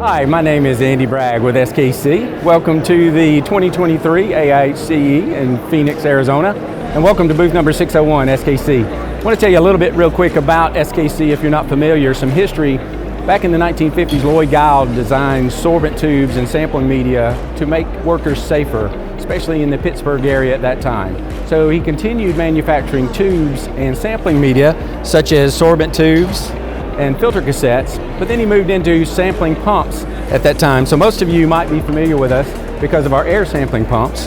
Hi, my name is Andy Bragg with SKC. Welcome to the 2023 AIHce in Phoenix, Arizona, and welcome to booth number 601, SKC. I want to tell you a little bit real quick about SKC if you're not familiar, some history. Back in the 1950s, Lloyd Geil designed sorbent tubes and sampling media to make workers safer, especially in the Pittsburgh area at that time. So he continued manufacturing tubes and sampling media, such as sorbent tubes and filter cassettes, but then he moved into sampling pumps at that time. So most of you might be familiar with us because of our air sampling pumps.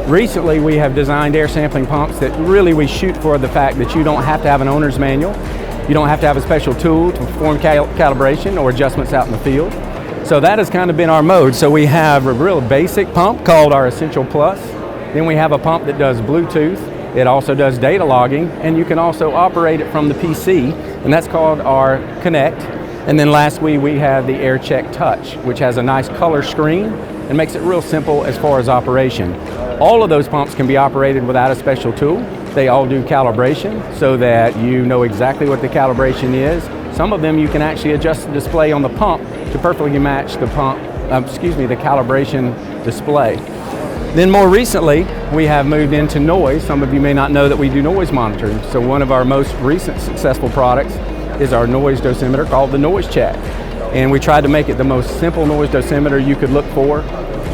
Recently we have designed air sampling pumps that really we shoot for the fact that you don't have to have an owner's manual, you don't have to have a special tool to perform calibration or adjustments out in the field. So that has kind of been our mode. So we have a real basic pump called our Essential Plus. Then we have a pump that does Bluetooth. It also does data logging, and you can also operate it from the PC, and that's called our Connect. And then lastly, we have the AirCheck Touch, which has a nice color screen and makes it real simple as far as operation. All of those pumps can be operated without a special tool. They all do calibration so that you know exactly what the calibration is. Some of them you can actually adjust the display on the pump to perfectly match the the calibration display. Then more recently, we have moved into noise. Some of you may not know that we do noise monitoring. So one of our most recent successful products is our noise dosimeter called the Noise Check. And we tried to make it the most simple noise dosimeter you could look for,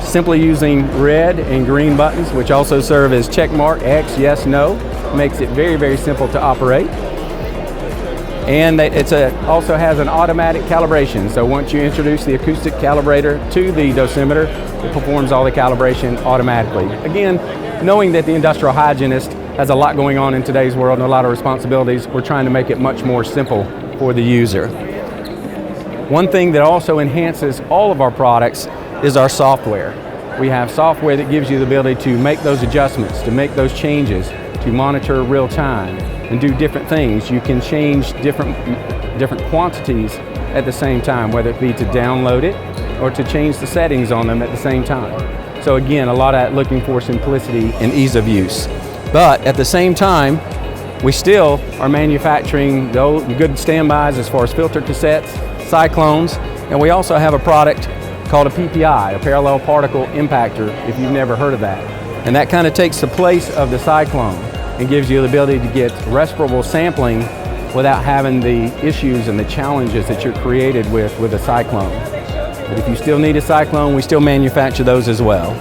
simply using red and green buttons, which also serve as check mark, X, yes, no. Makes it very, very simple to operate. And it also has an automatic calibration. So once you introduce the acoustic calibrator to the dosimeter, it performs all the calibration automatically. Again, knowing that the industrial hygienist has a lot going on in today's world and a lot of responsibilities, we're trying to make it much more simple for the user. One thing that also enhances all of our products is our software. We have software that gives you the ability to make those adjustments, to make those changes, to monitor real time and do different things. You can change different quantities at the same time, whether it be to download it or to change the settings on them at the same time. So again, a lot of that looking for simplicity and ease of use. But at the same time, we still are manufacturing those good standbys as far as filter cassettes, cyclones, and we also have a product called a PPI, a parallel particle impactor, if you've never heard of that. And that kind of takes the place of the cyclone and gives you the ability to get respirable sampling without having the issues and the challenges that you're created with a cyclone. But if you still need a cyclone, we still manufacture those as well.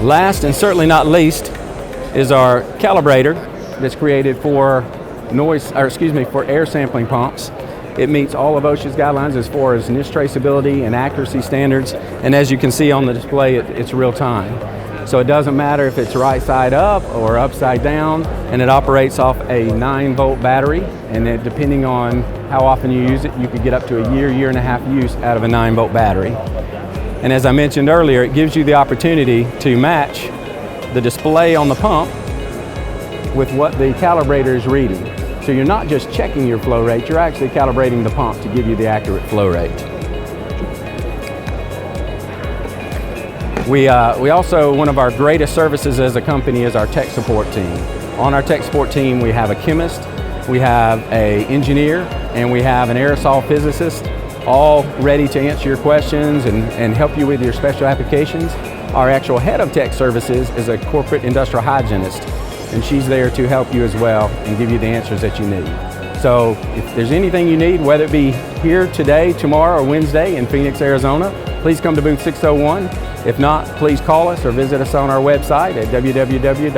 Last and certainly not least is our calibrator that's created for for air sampling pumps. It meets all of OSHA's guidelines as far as niche traceability and accuracy standards, and as you can see on the display, it's real time. So it doesn't matter if it's right side up or upside down, and it operates off a 9-volt battery, and it, depending on how often you use it, you could get up to a year and a half use out of a 9-volt battery. And as I mentioned earlier, it gives you the opportunity to match the display on the pump with what the calibrator is reading. So you're not just checking your flow rate, you're actually calibrating the pump to give you the accurate flow rate. We also, one of our greatest services as a company is our tech support team. On our tech support team, we have a chemist, we have an engineer, and we have an aerosol physicist, all ready to answer your questions and help you with your special applications. Our actual head of tech services is a corporate industrial hygienist, and she's there to help you as well and give you the answers that you need. So if there's anything you need, whether it be here today, tomorrow, or Wednesday in Phoenix, Arizona, please come to booth 601. If not, please call us or visit us on our website at www.skcinc.com.